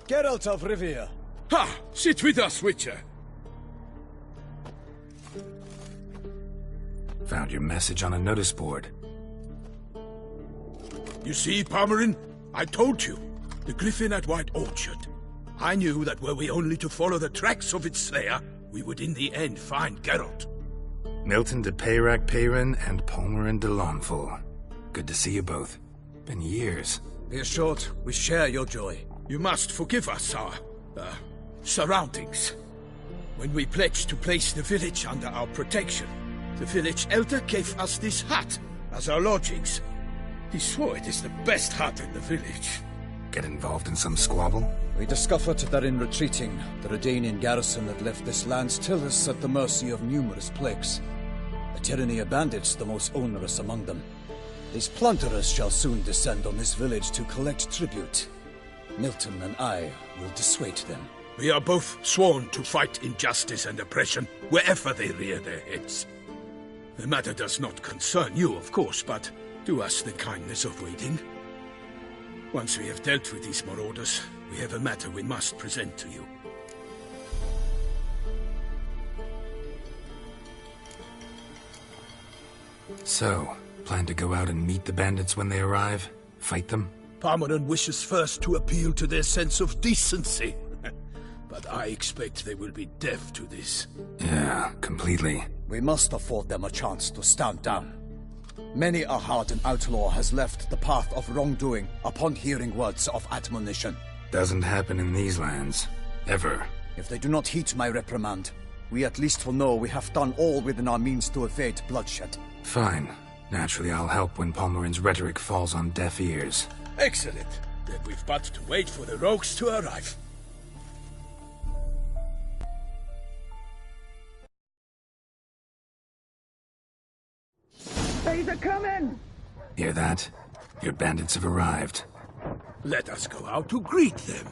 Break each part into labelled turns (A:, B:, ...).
A: Geralt of Rivia.
B: Ha! Sit with us, Witcher.
C: Found your message on a notice board.
B: You see, Palmerin? I told you. The griffin at White Orchard. I knew that were we only to follow the tracks of its slayer, we would in the end find Geralt.
C: Milton de Peyrac Peyran and Palmerin de Lawnful. Good to see you both. Been years.
A: Be assured, we share your joy.
B: You must forgive us our, surroundings. When we pledged to place the village under our protection, the village elder gave us this hut as our lodgings. He swore it is the best hut in the village.
C: Get involved in some squabble?
A: We discovered that in retreating, the Redanian garrison that left this land still is at the mercy of numerous plagues. A tyranny of bandits, the most onerous among them. These plunderers shall soon descend on this village to collect tribute. Milton and I will dissuade them.
B: We are both sworn to fight injustice and oppression wherever they rear their heads. The matter does not concern you, of course, but do us the kindness of waiting. Once we have dealt with these marauders, we have a matter we must present to you.
C: So, plan to go out and meet the bandits when they arrive? Fight them?
B: Palmerin wishes first to appeal to their sense of decency. But I expect they will be deaf to this.
C: Yeah, completely.
A: We must afford them a chance to stand down. Many a hardened outlaw has left the path of wrongdoing upon hearing words of admonition.
C: Doesn't happen in these lands. Ever.
A: If they do not heed my reprimand, we at least will know we have done all within our means to evade bloodshed.
C: Fine. Naturally, I'll help when Palmerin's rhetoric falls on deaf ears.
B: Excellent. Then we've but to wait for the rogues to arrive.
D: They're coming!
C: Hear that? Your bandits have arrived.
B: Let us go out to greet them.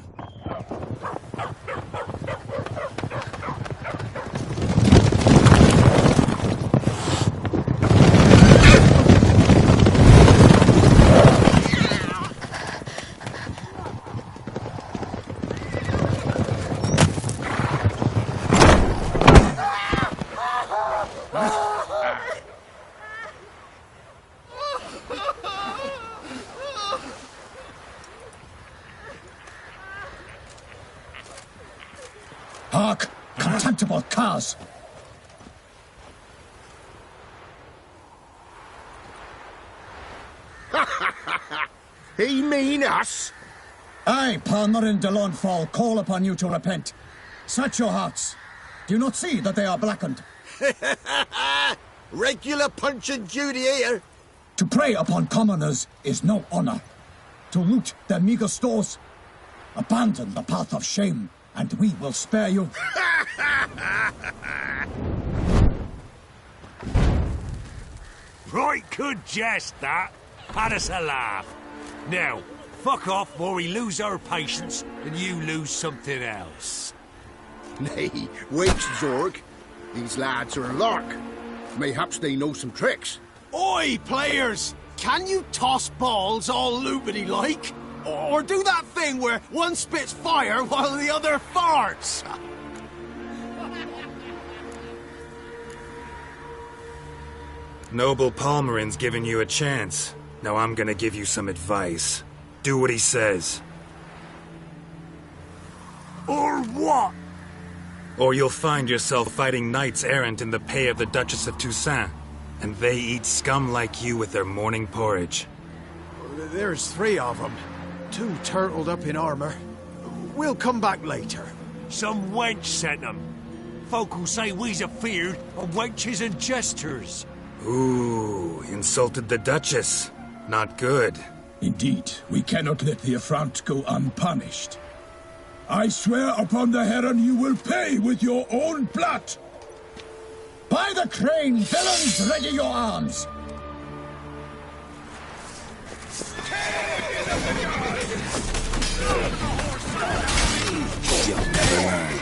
D: Hark! Contemptible curs!
B: He mean us?
D: I, Palmerin de Lawnfall, call upon you to repent. Search your hearts. Do you not see that they are blackened?
E: Regular punch and duty here.
D: To prey upon commoners is no honor. To loot their meager stores, abandon the path of shame, and we will spare you.
F: Right good jest, that. Had us a laugh. Now, fuck off before we lose our patience and you lose something else.
E: Nay, wait, Zorg. These lads are a lark. Mayhaps they know some tricks.
G: Oi, players! Can you toss balls all loopity-like? Or do that thing where one spits fire while the other farts?
C: Noble Palmerin's giving you a chance. Now I'm gonna give you some advice. Do what he says.
F: Or what?
C: Or you'll find yourself fighting knights errant in the pay of the Duchess of Toussaint. And they eat scum like you with their morning porridge.
G: There's 3 of them. 2 turtled up in armor. We'll come back later.
F: Some wench sent them. Folk will say we's afeard of wenches and jesters.
C: Ooh, insulted the Duchess. Not good.
D: Indeed, we cannot let the affront go unpunished. I swear upon the Heron you will pay with your own blood! By the crane, villains, ready your arms!
C: You'll never learn.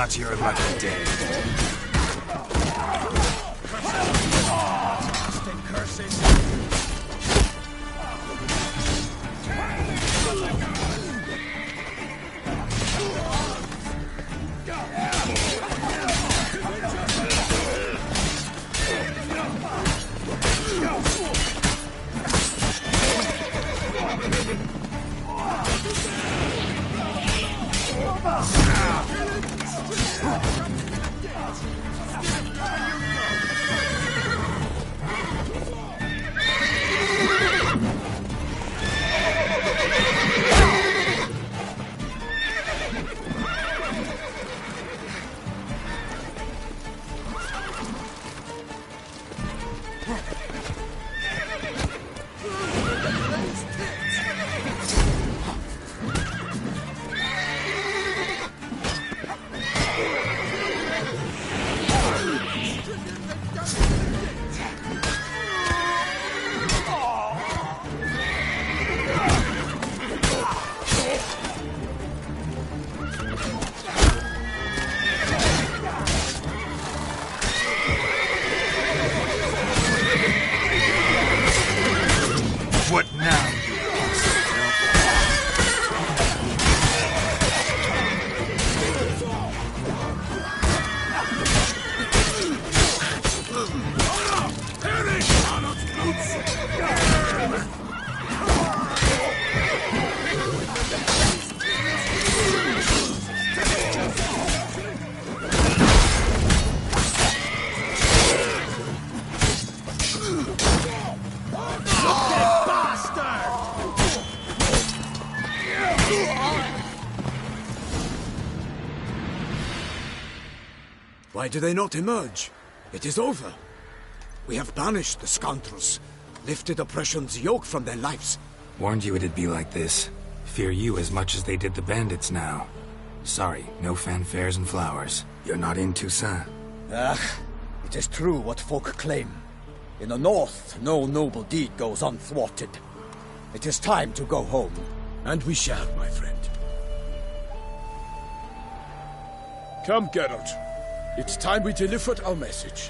C: not your lucky day. What now?
A: Why do they not emerge? It is over. We have banished the scoundrels, lifted oppression's yoke from their lives.
C: Warned you it'd be like this. Fear you as much as they did the bandits now. Sorry, no fanfares and flowers. You're not in Toussaint.
A: It is true what folk claim. In the north, no noble deed goes unthwarted. It is time to go home.
B: And we shall, my friend. Come, Geralt. It's time we delivered our message.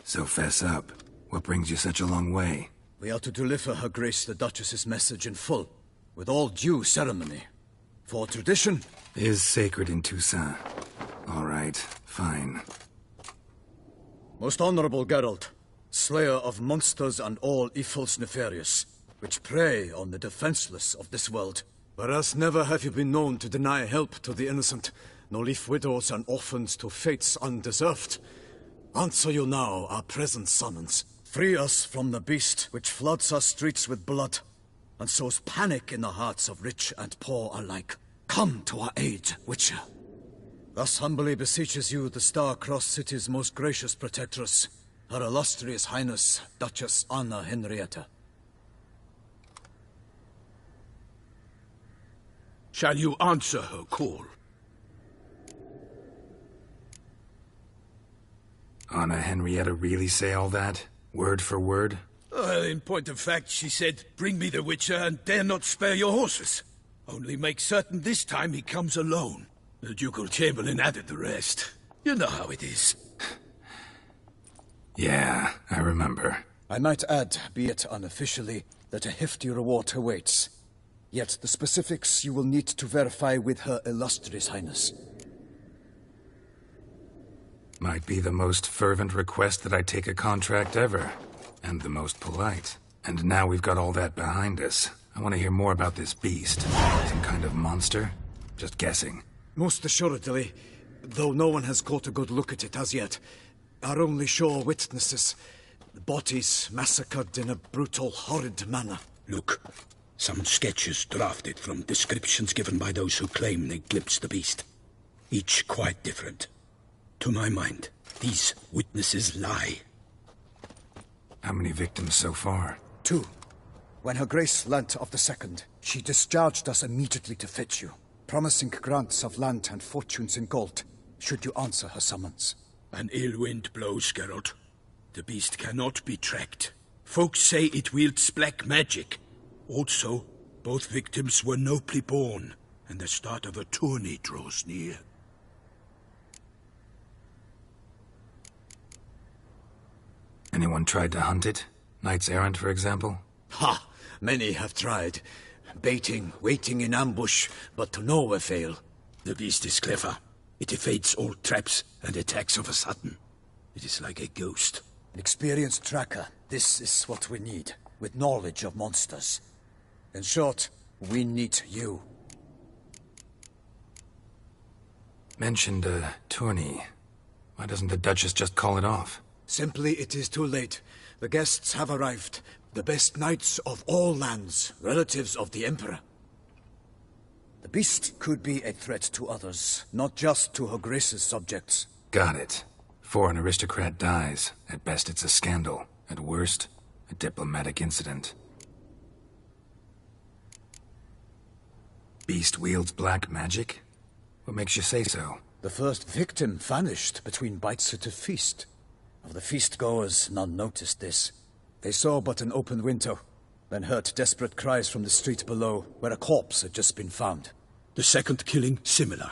C: So fess up. What brings you such a long way?
A: We are to deliver Her Grace the Duchess's message in full, with all due ceremony. For tradition
C: is sacred in Toussaint. All right, fine.
A: Most honorable Geralt, slayer of monsters and all evils nefarious, which prey on the defenseless of this world. Whereas never have you been known to deny help to the innocent, nor leave widows and orphans to fates undeserved. Answer you now our present summons. Free us from the beast which floods our streets with blood, and sows panic in the hearts of rich and poor alike. Come to our aid, Witcher. Thus humbly beseeches you the Star-Crossed City's most gracious protectress, Her Illustrious Highness, Duchess Anna Henrietta.
B: Shall you answer her call?
C: Anna Henrietta really say all that? Word for word?
B: In point of fact, she said, "Bring me the Witcher and dare not spare your horses. Only make certain this time he comes alone." The Ducal Chamberlain added the rest. You know how it is.
C: Yeah, I remember.
A: I might add, be it unofficially, that a hefty reward awaits. Yet the specifics you will need to verify with Her Illustrious Highness.
C: Might be the most fervent request that I take a contract ever. And the most polite. And now we've got all that behind us. I want to hear more about this beast. Some kind of monster? Just guessing.
A: Most assuredly, though no one has caught a good look at it as yet. Our only sure witnesses. The bodies massacred in a brutal, horrid manner.
B: Look, some sketches drafted from descriptions given by those who claim they glimpsed the beast. Each quite different. To my mind, these witnesses lie.
C: How many victims so far?
A: 2. When Her Grace learnt of the second, she discharged us immediately to fetch you, promising grants of land and fortunes in gold. should you answer her summons.
B: An ill wind blows, Geralt. The beast cannot be tracked. Folks say it wields black magic. Also, both victims were nobly born, and the start of a tourney draws near.
C: Anyone tried to hunt it? Knights errant, for example?
A: Ha! Many have tried. Baiting, waiting in ambush, but to no avail.
B: The beast is clever. It evades all traps and attacks of a sudden. It is like a ghost.
A: An experienced tracker. This is what we need, with knowledge of monsters. In short, we need you.
C: Mentioned a tourney. Why doesn't the Duchess just call it off?
A: Simply, it is too late. The guests have arrived. The best knights of all lands, relatives of the Emperor. The beast could be a threat to others, not just to Her Grace's subjects.
C: Got it. Before an aristocrat dies, at best it's a scandal. At worst, a diplomatic incident. Beast wields black magic? What makes you say so?
A: The first victim vanished between bites at a feast. Of the feast-goers, none noticed this. They saw but an open window, then heard desperate cries from the street below, where a corpse had just been found.
B: The second killing, similar.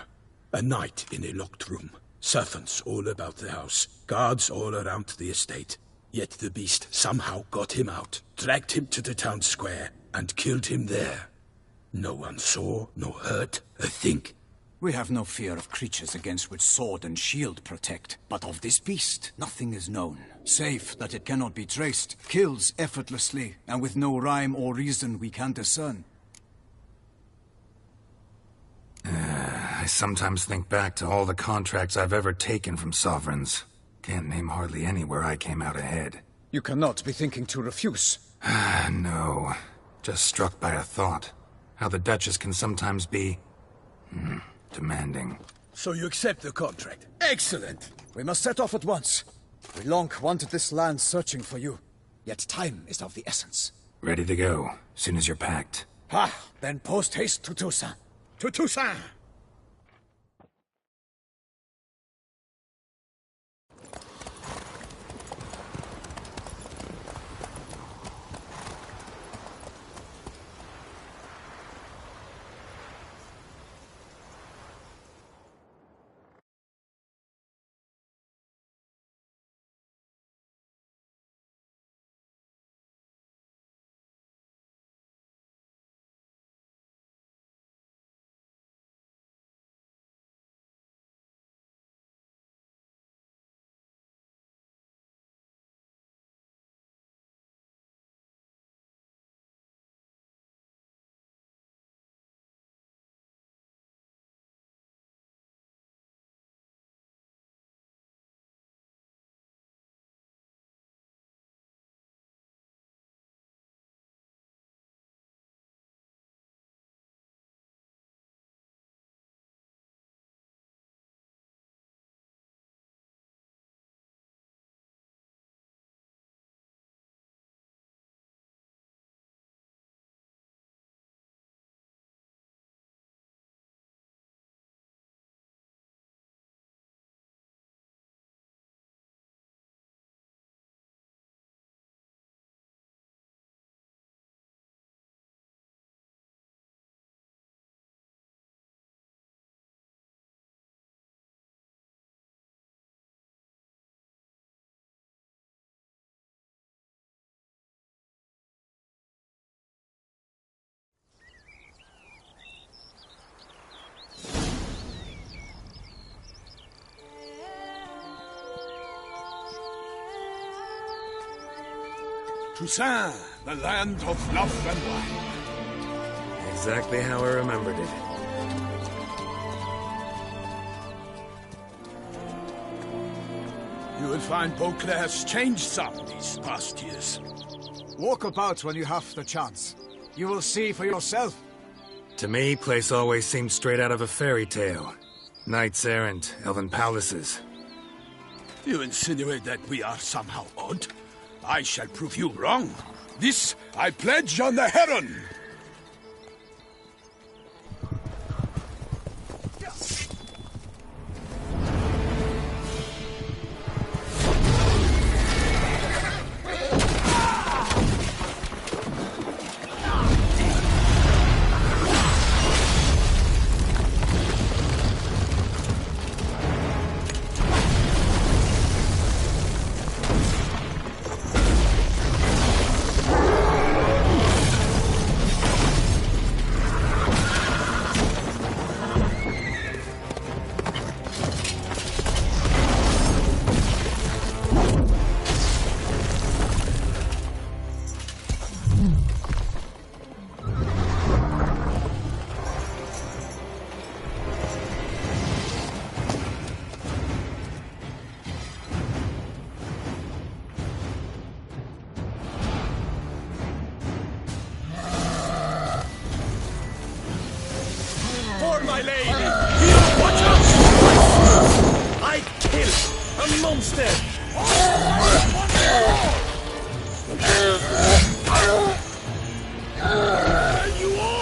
B: A knight in a locked room. Servants all about the house. Guards all around the estate. Yet the beast somehow got him out, dragged him to the town square, and killed him there. No one saw, nor heard a thing.
A: We have no fear of creatures against which sword and shield protect. But of this beast, nothing is known. Save that it cannot be traced, kills effortlessly, and with no rhyme or reason we can discern.
C: I sometimes think back to all the contracts I've ever taken from sovereigns. Can't name hardly any where I came out ahead.
A: You cannot be thinking to refuse.
C: No. Just struck by a thought. How the Duchess can sometimes be... demanding.
B: So you accept the contract. Excellent!
A: We must set off at once. We long wanted this land searching for you. Yet time is of the essence.
C: Ready to go, soon as you're packed.
A: Then post haste to Toussaint.
B: To Toussaint! Toussaint, the land of love and wine.
C: Exactly how I remembered it.
B: You will find Beauclair's changed some these past years.
A: Walk about when you have the chance. You will see for yourself.
C: To me, place always seemed straight out of a fairy tale. Knights errant, elven palaces.
B: You insinuate that we are somehow odd? I shall prove you wrong. This I pledge on the Heron!
F: lady! You watch out! I kill a monster! You all!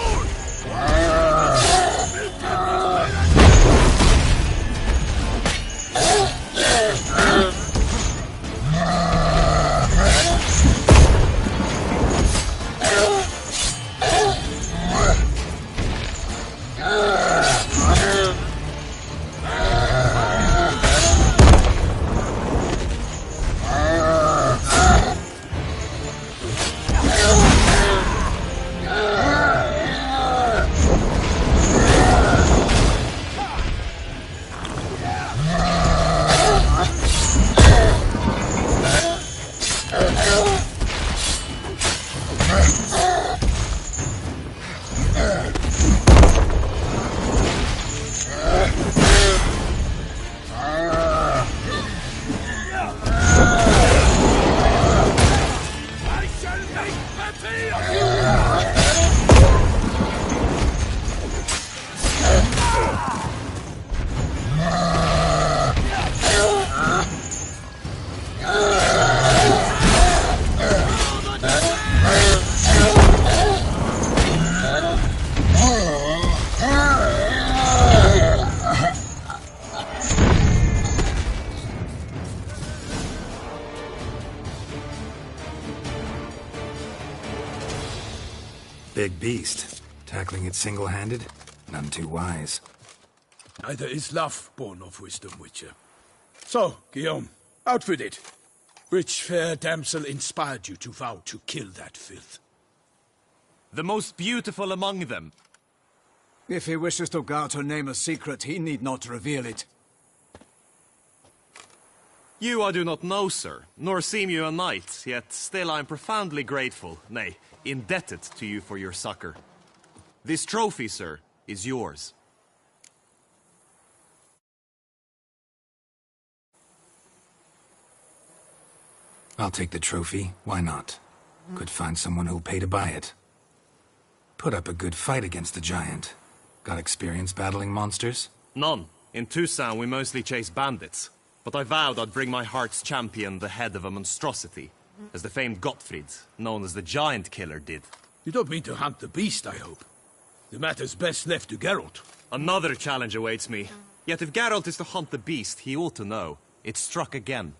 C: Big beast. Tackling it single-handed? None too wise.
B: Neither is love born of wisdom, Witcher. So, Guillaume, out with it. Which fair damsel inspired you to vow to kill that filth?
F: The most beautiful among them.
A: If he wishes to guard her name a secret, he need not reveal it.
H: You I do not know, sir, nor seem you a knight, yet still I am profoundly grateful, nay, indebted to you for your succor. This trophy, sir, is yours.
C: I'll take the trophy. Why not? Could find someone who'll pay to buy it. Put up a good fight against the giant. Got experience battling monsters?
H: None. In Toussaint we mostly chase bandits. But I vowed I'd bring my heart's champion the head of a monstrosity, as the famed Gottfried, known as the Giant Killer, did.
B: You don't mean to hunt the beast, I hope. The matter's best left to Geralt.
H: Another challenge awaits me. Yet if Geralt is to hunt the beast, he ought to know. It struck again.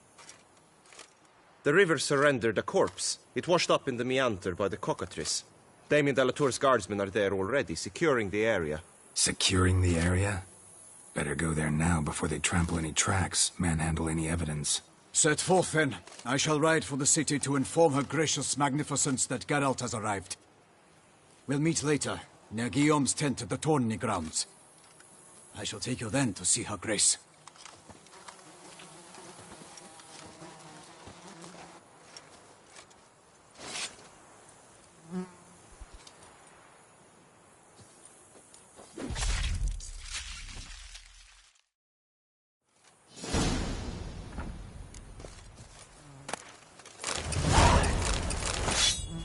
H: The river surrendered a corpse. It washed up in the meander by the cockatrice. Damien de la Tour's guardsmen are there already, securing the area.
C: Securing the area? Better go there now before they trample any tracks, manhandle any evidence.
A: Set forth, then. I shall ride for the city to inform her gracious magnificence that Geralt has arrived. We'll meet later, near Guillaume's tent at the Tourney grounds. I shall take you then to see her grace.